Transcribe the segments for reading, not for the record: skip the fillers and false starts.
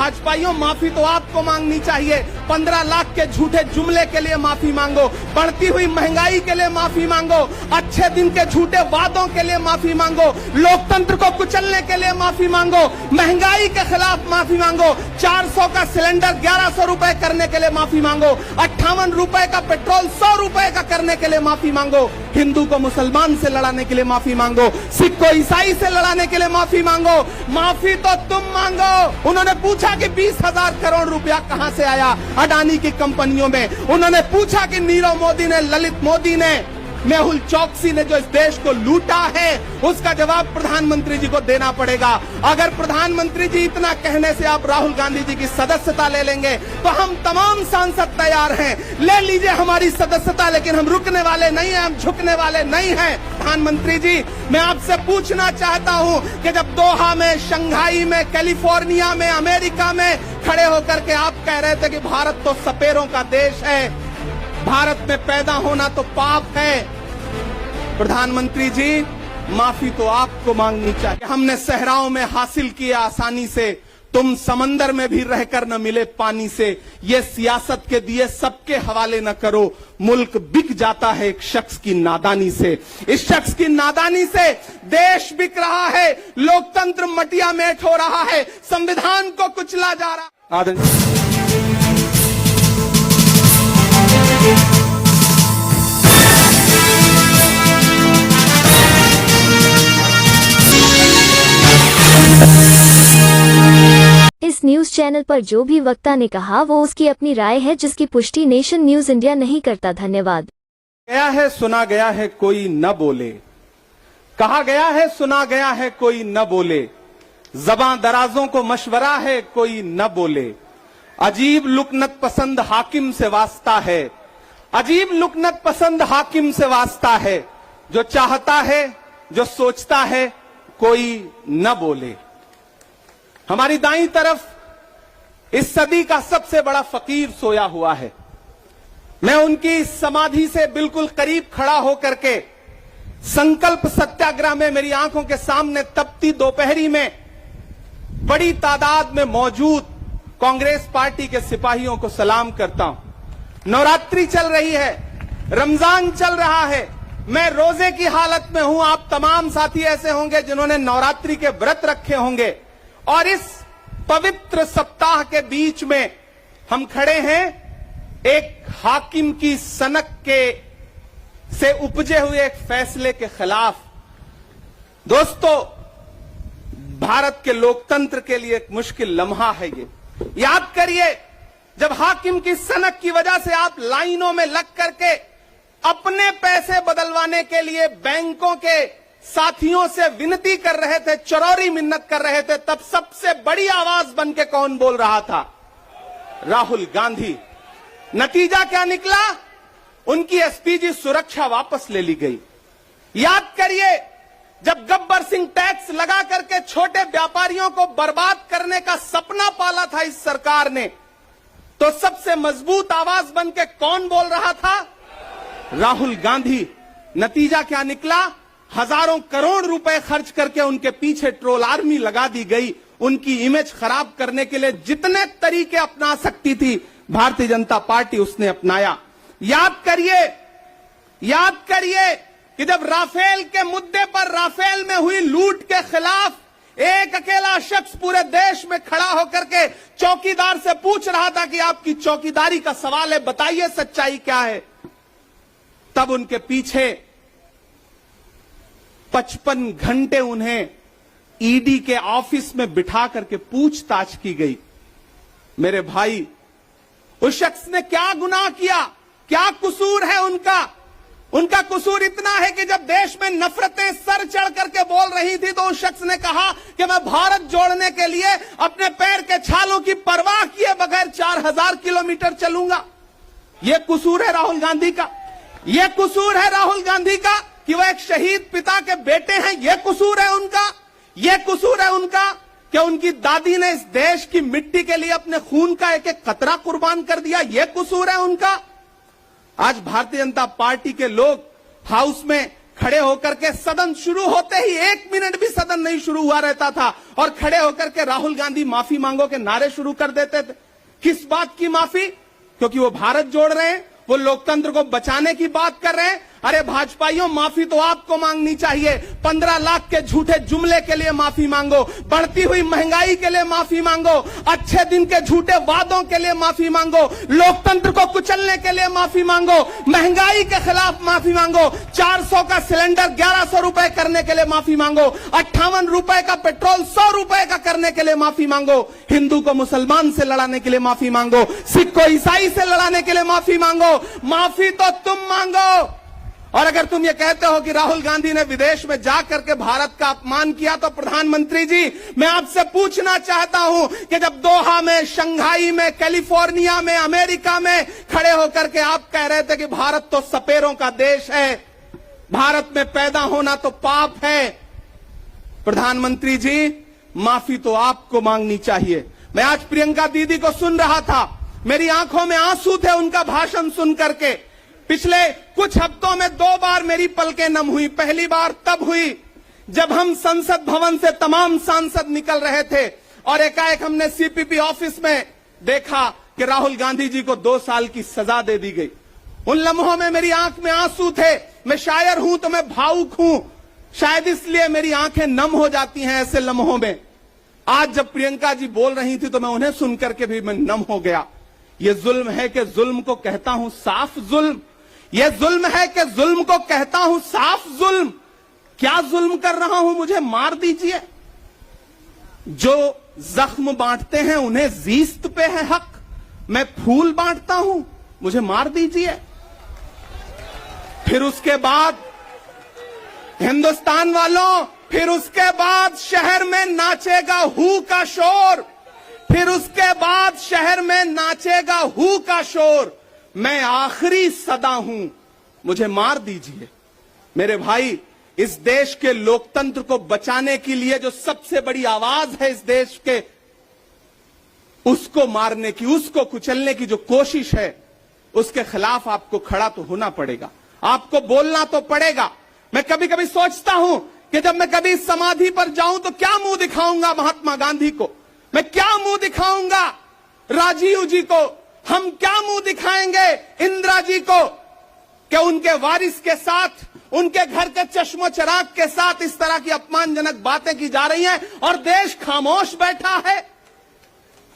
भाजपाइयों, माफी तो आपको मांगनी चाहिए। 15 लाख के झूठे जुमले के लिए माफी मांगो, बढ़ती हुई महंगाई के लिए माफी मांगो, अच्छे दिन के झूठे वादों के लिए माफी मांगो, लोकतंत्र को कुचलने के लिए माफी मांगो, महंगाई के खिलाफ माफी मांगो, 400 का सिलेंडर 1100 रुपए करने के लिए माफी मांगो, 58 रुपए का पेट्रोल 100 रुपए का करने के लिए माफी मांगो, हिंदू को मुसलमान से लड़ाने के लिए माफी मांगो, सिख को ईसाई से लड़ाने के लिए माफी मांगो। माफी तो तुम मांगो। उन्होंने पूछा कि 20,000 करोड़ रुपया कहां से आया अडानी की कंपनियों में। उन्होंने पूछा कि नीरव मोदी ने, ललित मोदी ने, मेहुल चौकसी ने जो इस देश को लूटा है, उसका जवाब प्रधानमंत्री जी को देना पड़ेगा। अगर प्रधानमंत्री जी इतना कहने से आप राहुल गांधी जी की सदस्यता ले लेंगे तो हम तमाम सांसद तैयार हैं। ले लीजिए हमारी सदस्यता, लेकिन हम रुकने वाले नहीं हैं, हम झुकने वाले नहीं हैं। प्रधानमंत्री जी, मैं आपसे पूछना चाहता हूं कि जब दोहा में, शंघाई में, कैलिफोर्निया में, अमेरिका में खड़े होकर के आप कह रहे थे कि भारत तो सपेरों का देश है, भारत में पैदा होना तो पाप है, प्रधानमंत्री जी माफी तो आपको मांगनी चाहिए। हमने सहराओं में हासिल किया आसानी से, तुम समंदर में भी रहकर न मिले पानी से। ये सियासत के दिए सबके हवाले न करो, मुल्क बिक जाता है एक शख्स की नादानी से। इस शख्स की नादानी से देश बिक रहा है, लोकतंत्र मटिया मेट हो रहा है, संविधान को कुचला जा रहा है। इस न्यूज चैनल पर जो भी वक्ता ने कहा वो उसकी अपनी राय है, जिसकी पुष्टि नेशन न्यूज इंडिया नहीं करता। धन्यवाद। गया है सुना गया है कोई न बोले, कहा गया है सुना गया है कोई न बोले, ज़बां दराजों को मशवरा है कोई न बोले, अजीब लुकनत पसंद हाकिम से वास्ता है, अजीब लुकनत पसंद हाकिम से वास्ता है, जो चाहता है जो सोचता है कोई न बोले। हमारी दाईं तरफ इस सदी का सबसे बड़ा फकीर सोया हुआ है। मैं उनकी समाधि से बिल्कुल करीब खड़ा होकर के संकल्प सत्याग्रह में मेरी आंखों के सामने तपती दोपहरी में बड़ी तादाद में मौजूद कांग्रेस पार्टी के सिपाहियों को सलाम करता हूं। नवरात्रि चल रही है, रमजान चल रहा है, मैं रोजे की हालत में हूं। आप तमाम साथी ऐसे होंगे जिन्होंने नवरात्रि के व्रत रखे होंगे, और इस पवित्र सप्ताह के बीच में हम खड़े हैं एक हाकिम की सनक के से उपजे हुए एक फैसले के खिलाफ। दोस्तों, भारत के लोकतंत्र के लिए एक मुश्किल लम्हा है ये। याद करिए, जब हाकिम की सनक की वजह से आप लाइनों में लग करके अपने पैसे बदलवाने के लिए बैंकों के साथियों से विनती कर रहे थे, चरौरी मिन्नत कर रहे थे, तब सबसे बड़ी आवाज बन के कौन बोल रहा था? राहुल गांधी। नतीजा क्या निकला? उनकी एसपीजी सुरक्षा वापस ले ली गई। याद करिए, जब गब्बर सिंह टैक्स लगा करके छोटे व्यापारियों को बर्बाद करने का सपना पाला था इस सरकार ने, तो सबसे मजबूत आवाज बन के कौन बोल रहा था? राहुल गांधी। नतीजा क्या निकला? हजारों करोड़ रुपए खर्च करके उनके पीछे ट्रोल आर्मी लगा दी गई। उनकी इमेज खराब करने के लिए जितने तरीके अपना सकती थी भारतीय जनता पार्टी उसने अपनाया। याद करिए कि जब राफेल के मुद्दे पर, राफेल में हुई लूट के खिलाफ एक अकेला शख्स पूरे देश में खड़ा होकर के चौकीदार से पूछ रहा था कि आपकी चौकीदारी का सवाल है, बताइए सच्चाई क्या है, तब उनके पीछे 55 घंटे उन्हें ईडी के ऑफिस में बिठा करके पूछताछ की गई। मेरे भाई, उस शख्स ने क्या गुनाह किया? क्या कसूर है उनका? उनका कसूर इतना है कि जब देश में नफरतें सर चढ़ करके बोल रही थी तो उस शख्स ने कहा कि मैं भारत जोड़ने के लिए अपने पैर के छालों की परवाह किए बगैर 4000 किलोमीटर चलूंगा। यह कसूर है राहुल गांधी का। यह कसूर है राहुल गांधी का कि वह एक शहीद पिता के बेटे हैं। यह कसूर है उनका। यह कसूर है उनका कि उनकी दादी ने इस देश की मिट्टी के लिए अपने खून का एक एक कतरा कुर्बान कर दिया। यह कसूर है उनका। आज भारतीय जनता पार्टी के लोग हाउस में खड़े होकर के सदन शुरू होते ही 1 मिनट भी सदन नहीं शुरू हुआ रहता था और खड़े होकर के राहुल गांधी माफी मांगो के नारे शुरू कर देते थे। किस बात की माफी? क्योंकि वो भारत जोड़ रहे हैं, वो लोकतंत्र को बचाने की बात कर रहे हैं। अरे भाजपाइयों, माफी तो आपको मांगनी चाहिए। 15 लाख के झूठे जुमले के लिए माफी मांगो, बढ़ती हुई महंगाई के लिए माफी मांगो, अच्छे दिन के झूठे वादों के लिए माफी मांगो, लोकतंत्र को कुचलने के लिए माफी मांगो, महंगाई के खिलाफ माफी मांगो, 400 का सिलेंडर 1100 रुपए करने के लिए माफी मांगो, 58 रुपए का पेट्रोल 100 रुपए का करने के लिए माफी मांगो, हिंदू को मुसलमान से लड़ाने के लिए माफी मांगो, सिख को ईसाई से लड़ाने के लिए माफी मांगो। माफी तो तुम मांगो। और अगर तुम ये कहते हो कि राहुल गांधी ने विदेश में जाकर के भारत का अपमान किया, तो प्रधानमंत्री जी, मैं आपसे पूछना चाहता हूं कि जब दोहा में, शंघाई में, कैलिफोर्निया में, अमेरिका में खड़े होकर के आप कह रहे थे कि भारत तो सपेरों का देश है, भारत में पैदा होना तो पाप है, प्रधानमंत्री जी, माफी तो आपको मांगनी चाहिए। मैं आज प्रियंका दीदी को सुन रहा था, मेरी आंखों में आंसू थे उनका भाषण सुन करके। पिछले कुछ हफ्तों में 2 बार मेरी पलकें नम हुई। पहली बार तब हुई जब हम संसद भवन से तमाम सांसद निकल रहे थे और एकाएक हमने सीपीपी ऑफिस में देखा कि राहुल गांधी जी को 2 साल की सजा दे दी गई। उन लम्हों में मेरी आंख में आंसू थे। मैं शायर हूं तो मैं भावुक हूं, शायद इसलिए मेरी आंखें नम हो जाती हैं ऐसे लम्हों में। आज जब प्रियंका जी बोल रही थी तो मैं उन्हें सुनकर के भी मैं नम हो गया। ये जुल्म है कि जुल्म को कहता हूं साफ जुल्म, ये जुल्म है कि जुल्म को कहता हूं साफ जुल्म। क्या जुल्म कर रहा हूं? मुझे मार दीजिए। जो जख्म बांटते हैं उन्हें जीस्त पे है हक, मैं फूल बांटता हूं, मुझे मार दीजिए। फिर उसके बाद हिंदुस्तान वालों, फिर उसके बाद शहर में नाचेगा हू का शोर, फिर उसके बाद शहर में नाचेगा हू का शोर। मैं आखिरी सदा हूं, मुझे मार दीजिए। मेरे भाई, इस देश के लोकतंत्र को बचाने के लिए जो सबसे बड़ी आवाज है इस देश के, उसको मारने की, उसको कुचलने की जो कोशिश है, उसके खिलाफ आपको खड़ा तो होना पड़ेगा, आपको बोलना तो पड़ेगा। मैं कभी कभी सोचता हूं कि जब मैं कभी समाधि पर जाऊं तो क्या मुंह दिखाऊंगा महात्मा गांधी को, मैं क्या मुंह दिखाऊंगा राजीव जी को, हम क्या मुंह दिखाएंगे इंदिरा जी को कि उनके वारिस के साथ, उनके घर के चश्मो चिराग के साथ इस तरह की अपमानजनक बातें की जा रही हैं और देश खामोश बैठा है।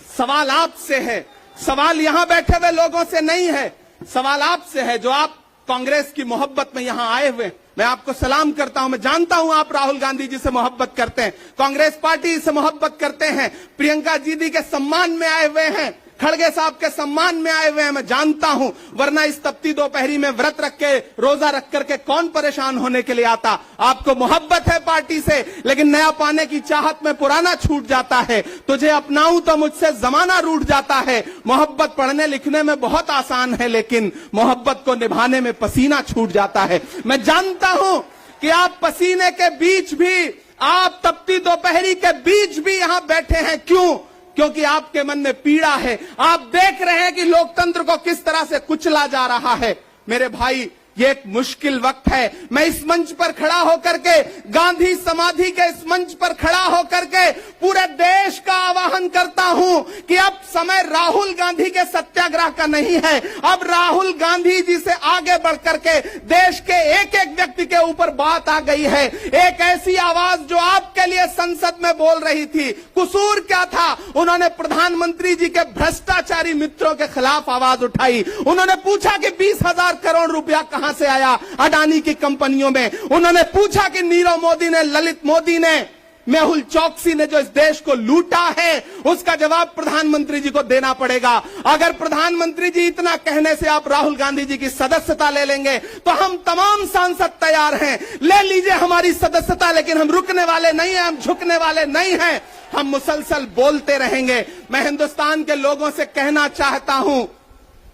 सवाल आपसे है, सवाल यहां बैठे हुए लोगों से नहीं है, सवाल आपसे है जो आप कांग्रेस की मोहब्बत में यहां आए हुए। मैं आपको सलाम करता हूं, मैं जानता हूं आप राहुल गांधी जी से मोहब्बत करते हैं, कांग्रेस पार्टी से मोहब्बत करते हैं, प्रियंका दीदी के सम्मान में आए हुए हैं, खड़गे साहब के सम्मान में आए हुए हैं, मैं जानता हूं, वरना इस तपती दोपहरी में व्रत रख के, रोजा रख करके कौन परेशान होने के लिए आता। आपको मोहब्बत है पार्टी से, लेकिन नया पाने की चाहत में पुराना छूट जाता है। तुझे अपनाऊं तो मुझसे जमाना रूठ जाता है। मोहब्बत पढ़ने लिखने में बहुत आसान है, लेकिन मोहब्बत को निभाने में पसीना छूट जाता है। मैं जानता हूं कि आप पसीने के बीच भी, आप तपती दोपहरी के बीच भी यहां बैठे हैं। क्यों? क्योंकि आपके मन में पीड़ा है, आप देख रहे हैं कि लोकतंत्र को किस तरह से कुचला जा रहा है। मेरे भाई, ये एक मुश्किल वक्त है। मैं इस मंच पर खड़ा होकर के, गांधी समाधि के इस मंच पर खड़ा होकर के पूरे देश का आह्वान करता हूं कि अब समय राहुल गांधी के सत्याग्रह का नहीं है। अब राहुल गांधी जी से आगे बढ़ करके देश के एक एक व्यक्ति के ऊपर बात आ गई है। एक ऐसी आवाज जो आपके लिए संसद में बोल रही थी, कसूर क्या था? उन्होंने प्रधानमंत्री जी के भ्रष्टाचारी मित्रों के खिलाफ आवाज उठाई। उन्होंने पूछा कि 20,000 करोड़ रुपया कहां से आया अडानी की कंपनियों में। उन्होंने पूछा कि नीरव मोदी ने, ललित मोदी ने, मेहुल चौकसी ने जो इस देश को लूटा है, उसका जवाब प्रधानमंत्री जी को देना पड़ेगा। अगर प्रधानमंत्री जी इतना कहने से आप राहुल गांधी जी की सदस्यता ले लेंगे तो हम तमाम सांसद तैयार हैं, ले लीजिए हमारी सदस्यता, लेकिन हम रुकने वाले नहीं हैं, हम झुकने वाले नहीं हैं, हम मुसलसल बोलते रहेंगे। मैं हिंदुस्तान के लोगों से कहना चाहता हूं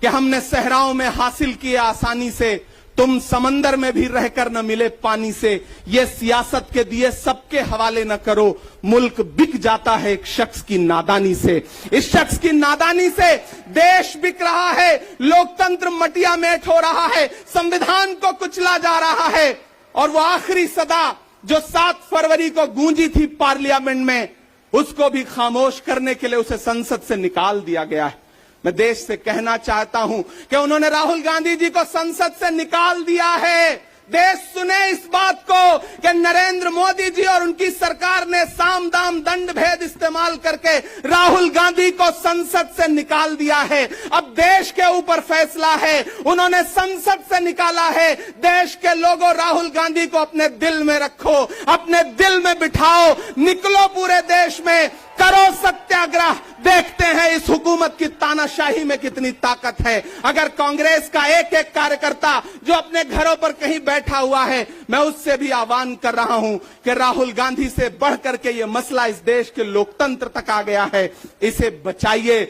कि हमने सहराओं में हासिल किए आसानी से, तुम समंदर में भी रहकर न मिले पानी से। ये सियासत के दिए सबके हवाले न करो, मुल्क बिक जाता है एक शख्स की नादानी से। इस शख्स की नादानी से देश बिक रहा है, लोकतंत्र मटिया मेट हो रहा है, संविधान को कुचला जा रहा है। और वो आखिरी सदा जो 7 फरवरी को गूंजी थी पार्लियामेंट में, उसको भी खामोश करने के लिए उसे संसद से निकाल दिया गया है। मैं देश से कहना चाहता हूं कि उन्होंने राहुल गांधी जी को संसद से निकाल दिया है। देश सुने इस बात को कि नरेंद्र मोदी जी और उनकी सरकार ने साम दाम दंड भेद इस्तेमाल करके राहुल गांधी को संसद से निकाल दिया है। अब देश के ऊपर फैसला है, उन्होंने संसद से निकाला है। देश के लोगों, राहुल गांधी को अपने दिल में रखो, अपने दिल में बिठाओ, निकलो पूरे देश में, करो सत्याग्रह। देखते हैं इस हुकूमत की तानाशाही में कितनी ताकत है। अगर कांग्रेस का एक एक कार्यकर्ता जो अपने घरों पर कहीं बैठा हुआ है, मैं उससे भी आह्वान कर रहा हूं कि राहुल गांधी से बढ़कर के ये मसला इस देश के लोकतंत्र तक आ गया है, इसे बचाइए।